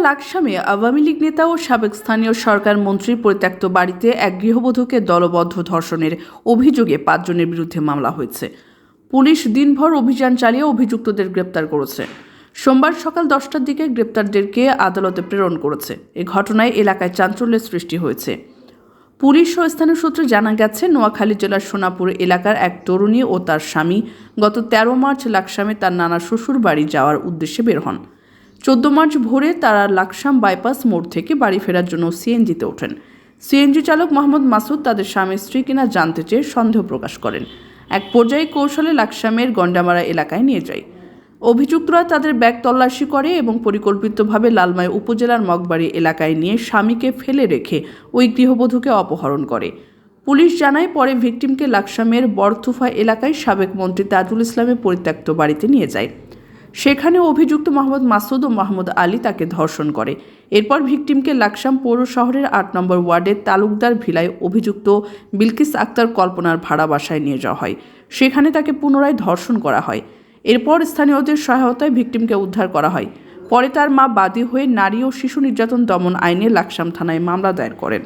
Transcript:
লাকসামে আওয়ামী লীগ নেতা ও সাবেক স্থানীয় সরকার মন্ত্রীর পরিত্যক্ত বাড়িতে এক গৃহবধূকে দলবদ্ধ ধর্ষণের অভিযোগে 5 জনের বিরুদ্ধে মামলা হয়েছে। পুলিশ দিনভর অভিযান চালিয়ে অভিযুক্তদের গ্রেপ্তার করেছে। সোমবার সকাল 10টার দিকে গ্রেপ্তারদেরকে আদালতে প্রেরণ করেছে। এ ঘটনায় এলাকায় চাঞ্চল্যের সৃষ্টি হয়েছে। পুলিশ ও স্থানীয় সূত্রে জানা গেছে, নোয়াখালী জেলার সোনাপুর এলাকার এক তরুণী ও তার স্বামী গত 13 মার্চ লাকসামে তার নানা শ্বশুর বাড়ি যাওয়ার উদ্দেশ্যে বের হন। 14 মার্চ ভোরে তারা লাকসাম বাইপাস মোড় থেকে বাড়ি ফেরার জন্য সিএনজিতে ওঠেন। সিএনজি চালক মোহাম্মদ মাসুদ তাদের স্বামী স্ত্রী কিনা জানতে চেয়ে সন্দেহ প্রকাশ করেন। এক পর্যায়ে কৌশলে লাকসামের গন্ডামারা এলাকায় নিয়ে যায়। অভিযুক্তরা তাদের ব্যাগ তল্লাশি করে এবং পরিকল্পিতভাবে লালমাই উপজেলার মগবাড়ি এলাকায় নিয়ে স্বামীকে ফেলে রেখে ওই গৃহবধূকে অপহরণ করে। পুলিশ জানায়, পরে ভিকটিমকে লাকসামের বরথুফা এলাকায় সাবেক মন্ত্রী তাজুল ইসলামের পরিত্যক্ত বাড়িতে নিয়ে যায়। সেখানে অভিযুক্ত মোহাম্মদ মাসুদ ও মোহাম্মদ আলী তাকে ধর্ষণ করে। এরপর ভিকটিমকে লাকসাম পৌর শহরের 8 নম্বর ওয়ার্ডের তালুকদার ভিলায় অভিযুক্ত বিলকিস আক্তার কল্পনার ভাড়া বাসায় নিয়ে যাওয়া হয়। সেখানে তাকে পুনরায় ধর্ষণ করা হয়। এরপর স্থানীয়দের সহায়তায় ভিকটিমকে উদ্ধার করা হয়। পরে তার মা বাদী হয়ে নারী ও শিশু নির্যাতন দমন আইনে লাকসাম থানায় মামলা দায়ের করেন।